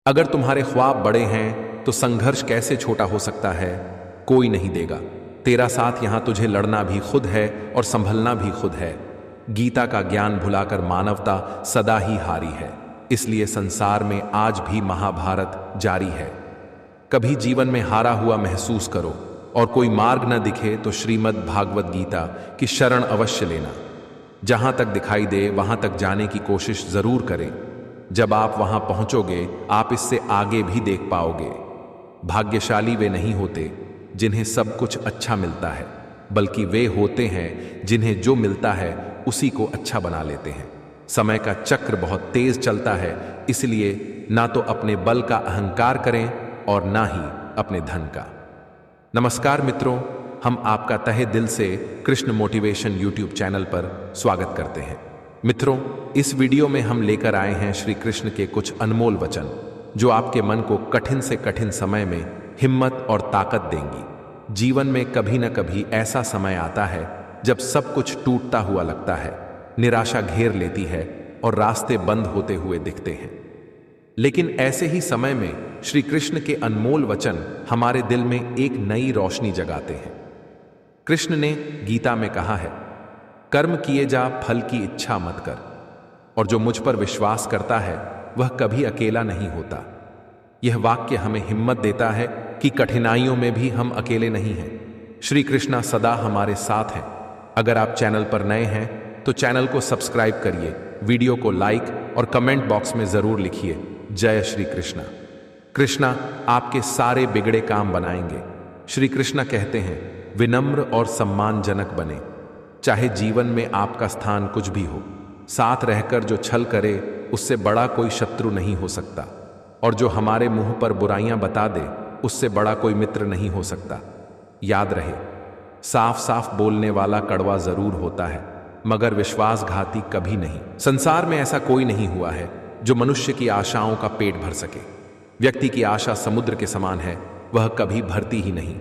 अगर तुम्हारे ख्वाब बड़े हैं तो संघर्ष कैसे छोटा हो सकता है? कोई नहीं देगा। तेरा साथ यहां तुझे लड़ना भी खुद है और संभलना भी खुद है। गीता का ज्ञान भुलाकर मानवता सदा ही हारी है। इसलिए संसार में आज भी महाभारत जारी है। कभी जीवन में हारा हुआ महसूस करो और कोई मार्ग न दिखे तो श्रीमद् भागवत गीता की शरण अवश्य लेना। जहां तक दिखाई दे वहां तक जाने की कोशिश जरूर करें। जब आप वहां पहुंचोगे आप इससे आगे भी देख पाओगे। भाग्यशाली वे नहीं होते जिन्हें सब कुछ अच्छा मिलता है, बल्कि वे होते हैं जिन्हें जो मिलता है उसी को अच्छा बना लेते हैं। समय का चक्र बहुत तेज चलता है, इसलिए ना तो अपने बल का अहंकार करें और ना ही अपने धन का। नमस्कार मित्रों, हम आपका तहे दिल से कृष्ण मोटिवेशन यूट्यूब चैनल पर स्वागत करते हैं। मित्रों, इस वीडियो में हम लेकर आए हैं श्री कृष्ण के कुछ अनमोल वचन जो आपके मन को कठिन से कठिन समय में हिम्मत और ताकत देंगी। जीवन में कभी न कभी ऐसा समय आता है जब सब कुछ टूटता हुआ लगता है, निराशा घेर लेती है और रास्ते बंद होते हुए दिखते हैं। लेकिन ऐसे ही समय में श्री कृष्ण के अनमोल वचन हमारे दिल में एक नई रोशनी जगाते हैं। कृष्ण ने गीता में कहा है, कर्म किए जा, फल की इच्छा मत कर। और जो मुझ पर विश्वास करता है वह कभी अकेला नहीं होता। यह वाक्य हमें हिम्मत देता है कि कठिनाइयों में भी हम अकेले नहीं हैं। श्री कृष्णा सदा हमारे साथ हैं। अगर आप चैनल पर नए हैं तो चैनल को सब्सक्राइब करिए, वीडियो को लाइक और कमेंट बॉक्स में जरूर लिखिए जय श्री कृष्णा। कृष्णा आपके सारे बिगड़े काम बनाएंगे। श्री कृष्णा कहते हैं, विनम्र और सम्मानजनक बने। चाहे जीवन में आपका स्थान कुछ भी हो, साथ रहकर जो छल करे उससे बड़ा कोई शत्रु नहीं हो सकता। और जो हमारे मुंह पर बुराइयां बता दे उससे बड़ा कोई मित्र नहीं हो सकता। याद रहे, साफ साफ बोलने वाला कड़वा जरूर होता है मगर विश्वासघाती कभी नहीं। संसार में ऐसा कोई नहीं हुआ है जो मनुष्य की आशाओं का पेट भर सके। व्यक्ति की आशा समुद्र के समान है, वह कभी भरती ही नहीं।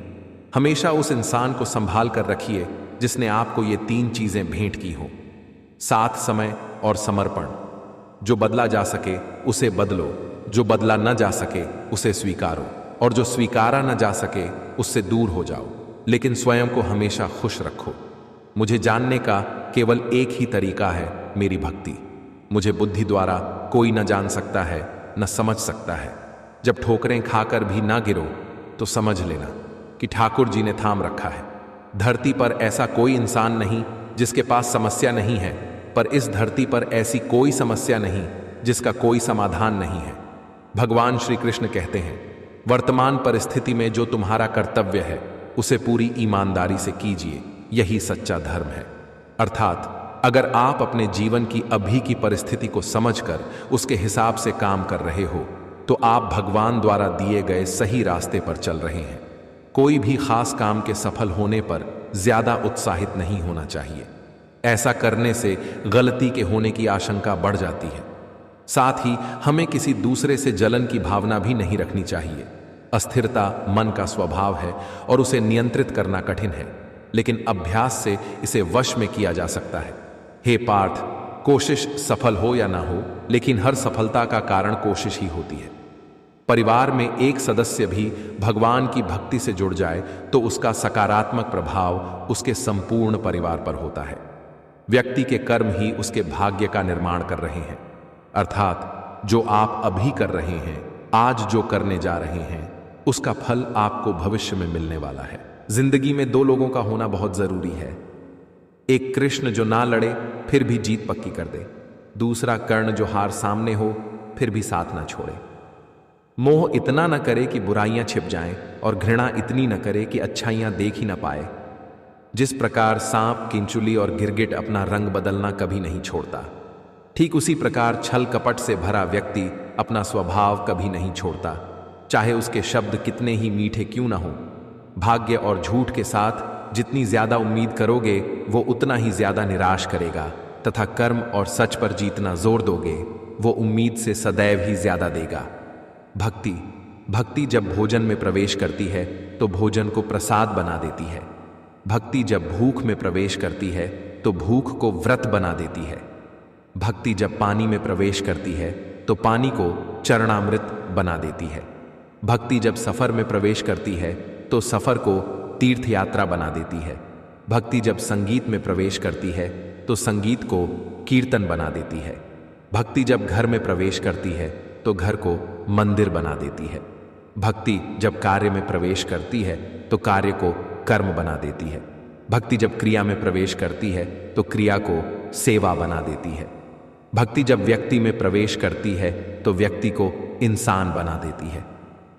हमेशा उस इंसान को संभाल कर रखिए जिसने आपको ये तीन चीजें भेंट की हो, साथ, समय और समर्पण। जो बदला जा सके उसे बदलो, जो बदला न जा सके उसे स्वीकारो, और जो स्वीकारा न जा सके उससे दूर हो जाओ। लेकिन स्वयं को हमेशा खुश रखो। मुझे जानने का केवल एक ही तरीका है, मेरी भक्ति। मुझे बुद्धि द्वारा कोई न जान सकता है, न समझ सकता है। जब ठोकरें खाकर भी ना गिरो तो समझ लेना कि ठाकुर जी ने थाम रखा है। धरती पर ऐसा कोई इंसान नहीं जिसके पास समस्या नहीं है, पर इस धरती पर ऐसी कोई समस्या नहीं जिसका कोई समाधान नहीं है। भगवान श्री कृष्ण कहते हैं, वर्तमान परिस्थिति में जो तुम्हारा कर्तव्य है उसे पूरी ईमानदारी से कीजिए, यही सच्चा धर्म है। अर्थात अगर आप अपने जीवन की अभी की परिस्थिति को समझकर उसके हिसाब से काम कर रहे हो तो आप भगवान द्वारा दिए गए सही रास्ते पर चल रहे हैं। कोई भी खास काम के सफल होने पर ज्यादा उत्साहित नहीं होना चाहिए। ऐसा करने से गलती के होने की आशंका बढ़ जाती है। साथ ही हमें किसी दूसरे से जलन की भावना भी नहीं रखनी चाहिए। अस्थिरता मन का स्वभाव है और उसे नियंत्रित करना कठिन है, लेकिन अभ्यास से इसे वश में किया जा सकता है। हे पार्थ, कोशिश सफल हो या ना हो, लेकिन हर सफलता का कारण कोशिश ही होती है। परिवार में एक सदस्य भी भगवान की भक्ति से जुड़ जाए तो उसका सकारात्मक प्रभाव उसके संपूर्ण परिवार पर होता है। व्यक्ति के कर्म ही उसके भाग्य का निर्माण कर रहे हैं। अर्थात जो आप अभी कर रहे हैं, आज जो करने जा रहे हैं, उसका फल आपको भविष्य में मिलने वाला है। जिंदगी में दो लोगों का होना बहुत जरूरी है। एक कृष्ण जो ना लड़े फिर भी जीत पक्की कर दे, दूसरा कर्ण जो हार सामने हो फिर भी साथ ना छोड़े। मोह इतना न करे कि बुराइयां छिप जाएं और घृणा इतनी न करे कि अच्छाइयां देख ही न पाए। जिस प्रकार सांप, किंचुली और गिरगिट अपना रंग बदलना कभी नहीं छोड़ता, ठीक उसी प्रकार छल कपट से भरा व्यक्ति अपना स्वभाव कभी नहीं छोड़ता, चाहे उसके शब्द कितने ही मीठे क्यों न हों। भाग्य और झूठ के साथ जितनी ज्यादा उम्मीद करोगे वो उतना ही ज्यादा निराश करेगा, तथा कर्म और सच पर जितना जोर दोगे वो उम्मीद से सदैव ही ज्यादा देगा। भक्ति जब भोजन में प्रवेश करती है तो भोजन को प्रसाद बना देती है। भक्ति जब भूख में प्रवेश करती है तो भूख को व्रत बना देती है। भक्ति जब पानी में प्रवेश करती है तो पानी को चरणामृत बना देती है। भक्ति जब सफर में प्रवेश करती है तो सफर को तीर्थ यात्रा बना देती है। भक्ति जब संगीत में प्रवेश करती है तो संगीत को कीर्तन बना देती है। भक्ति जब घर में प्रवेश करती है तो घर को मंदिर बना देती है। भक्ति जब कार्य में प्रवेश करती है तो कार्य को कर्म बना देती है। भक्ति जब क्रिया में प्रवेश करती है तो क्रिया को सेवा बना देती है। भक्ति जब व्यक्ति में प्रवेश करती है तो व्यक्ति को इंसान बना देती है।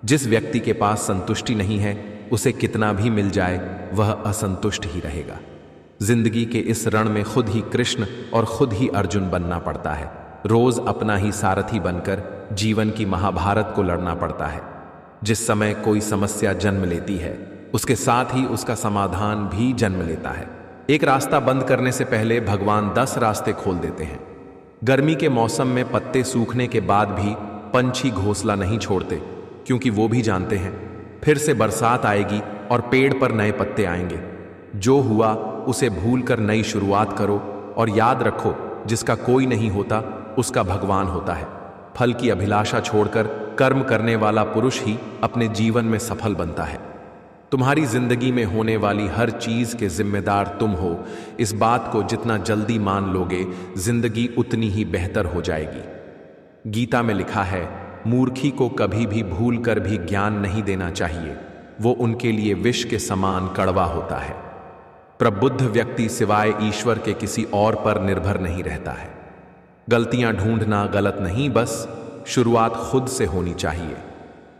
जिस व्यक्ति के पास संतुष्टि नहीं है उसे कितना भी मिल जाए वह असंतुष्ट ही रहेगा। जिंदगी के इस रण में खुद ही कृष्ण और खुद ही अर्जुन बनना पड़ता है। रोज अपना ही सारथी बनकर जीवन की महाभारत को लड़ना पड़ता है। जिस समय कोई समस्या जन्म लेती है उसके साथ ही उसका समाधान भी जन्म लेता है। एक रास्ता बंद करने से पहले भगवान 10 रास्ते खोल देते हैं। गर्मी के मौसम में पत्ते सूखने के बाद भी पंछी घोंसला नहीं छोड़ते, क्योंकि वो भी जानते हैं फिर से बरसात आएगी और पेड़ पर नए पत्ते आएंगे। जो हुआ उसे भूलकर नई शुरुआत करो और याद रखो जिसका कोई नहीं होता उसका भगवान होता है। फल की अभिलाषा छोड़कर कर्म करने वाला पुरुष ही अपने जीवन में सफल बनता है। तुम्हारी जिंदगी में होने वाली हर चीज के जिम्मेदार तुम हो। इस बात को जितना जल्दी मान लोगे जिंदगी उतनी ही बेहतर हो जाएगी। गीता में लिखा है, मूर्खी को कभी भी भूल कर भी ज्ञान नहीं देना चाहिए, वो उनके लिए विष के समान कड़वा होता है। प्रबुद्ध व्यक्ति सिवाय ईश्वर के किसी और पर निर्भर नहीं रहता है। गलतियां ढूंढना गलत नहीं, बस शुरुआत खुद से होनी चाहिए।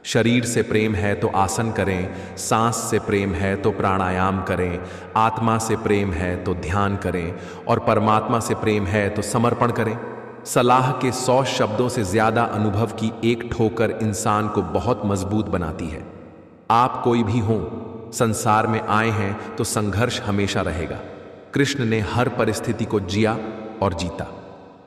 शरीर से प्रेम है तो आसन करें, सांस से प्रेम है तो प्राणायाम करें, आत्मा से प्रेम है तो ध्यान करें और परमात्मा से प्रेम है तो समर्पण करें। सलाह के 100 शब्दों से ज्यादा अनुभव की एक ठोकर इंसान को बहुत मजबूत बनाती है। आप कोई भी हो, संसार में आए हैं तो संघर्ष हमेशा रहेगा। कृष्ण ने हर परिस्थिति को जिया और जीता।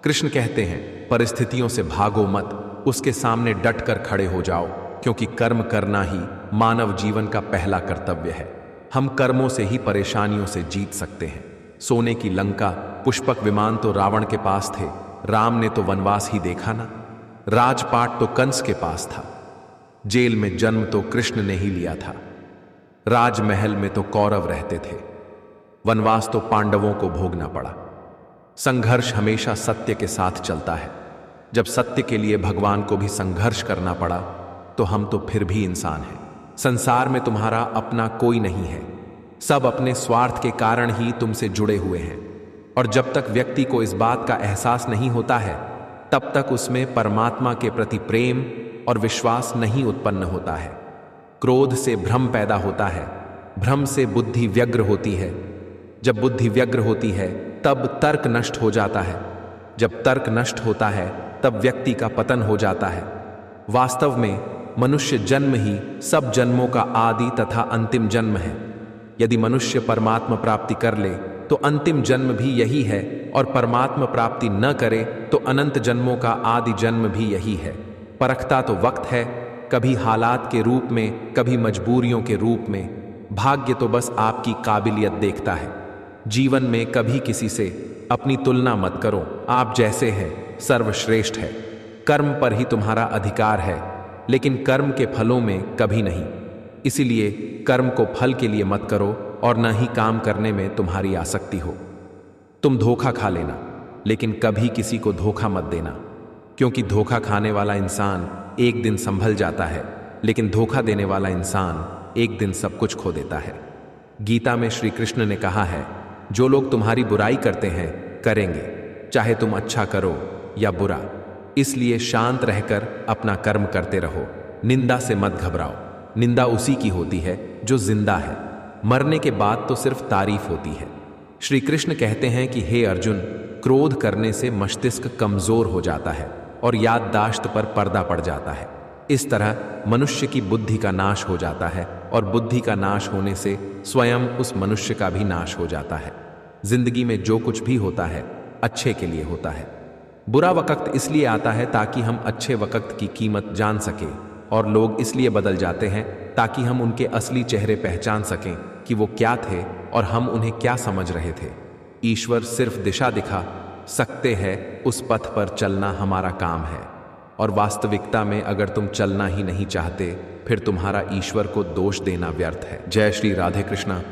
कृष्ण कहते हैं, परिस्थितियों से भागो मत, उसके सामने डट कर खड़े हो जाओ, क्योंकि कर्म करना ही मानव जीवन का पहला कर्तव्य है। हम कर्मों से ही परेशानियों से जीत सकते हैं। सोने की लंका, पुष्पक विमान तो रावण के पास थे, राम ने तो वनवास ही देखा ना। राजपाट तो कंस के पास था, जेल में जन्म तो कृष्ण ने ही लिया था। राजमहल में तो कौरव रहते थे, वनवास तो पांडवों को भोगना पड़ा। संघर्ष हमेशा सत्य के साथ चलता है। जब सत्य के लिए भगवान को भी संघर्ष करना पड़ा तो हम तो फिर भी इंसान हैं। संसार में तुम्हारा अपना कोई नहीं है, सब अपने स्वार्थ के कारण ही तुमसे जुड़े हुए हैं। और जब तक व्यक्ति को इस बात का एहसास नहीं होता है तब तक उसमें परमात्मा के प्रति प्रेम और विश्वास नहीं उत्पन्न होता है। क्रोध से भ्रम पैदा होता है, भ्रम से बुद्धि व्यग्र होती है, जब बुद्धि व्यग्र होती है तब तर्क नष्ट हो जाता है, जब तर्क नष्ट होता है तब व्यक्ति का पतन हो जाता है। वास्तव में मनुष्य जन्म ही सब जन्मों का आदि तथा अंतिम जन्म है। यदि मनुष्य परमात्मा प्राप्ति कर ले तो अंतिम जन्म भी यही है, और परमात्मा प्राप्ति न करे तो अनंत जन्मों का आदि जन्म भी यही है। परखता तो वक्त है, कभी हालात के रूप में, कभी मजबूरियों के रूप में। भाग्य तो बस आपकी काबिलियत देखता है। जीवन में कभी किसी से अपनी तुलना मत करो, आप जैसे हैं सर्वश्रेष्ठ है। कर्म पर ही तुम्हारा अधिकार है, लेकिन कर्म के फलों में कभी नहीं। इसीलिए कर्म को फल के लिए मत करो और न ही काम करने में तुम्हारी आसक्ति हो। तुम धोखा खा लेना, लेकिन कभी किसी को धोखा मत देना, क्योंकि धोखा खाने वाला इंसान एक दिन संभल जाता है, लेकिन धोखा देने वाला इंसान एक दिन सब कुछ खो देता है। गीता में श्री कृष्ण ने कहा है, जो लोग तुम्हारी बुराई करते हैं करेंगे, चाहे तुम अच्छा करो या बुरा। इसलिए शांत रहकर अपना कर्म करते रहो। निंदा से मत घबराओ, निंदा उसी की होती है जो जिंदा है। मरने के बाद तो सिर्फ तारीफ होती है। श्री कृष्ण कहते हैं कि हे अर्जुन, क्रोध करने से मस्तिष्क कमजोर हो जाता है और याददाश्त पर पर्दा पड़ जाता है। इस तरह मनुष्य की बुद्धि का नाश हो जाता है, और बुद्धि का नाश होने से स्वयं उस मनुष्य का भी नाश हो जाता है। जिंदगी में जो कुछ भी होता है अच्छे के लिए होता है। बुरा वक्त इसलिए आता है ताकि हम अच्छे वक्त की कीमत जान सकें, और लोग इसलिए बदल जाते हैं ताकि हम उनके असली चेहरे पहचान सकें कि वो क्या थे और हम उन्हें क्या समझ रहे थे। ईश्वर सिर्फ दिशा दिखा सकते हैं, उस पथ पर चलना हमारा काम है। और वास्तविकता में अगर तुम चलना ही नहीं चाहते फिर तुम्हारा ईश्वर को दोष देना व्यर्थ है। जय श्री राधे कृष्णा।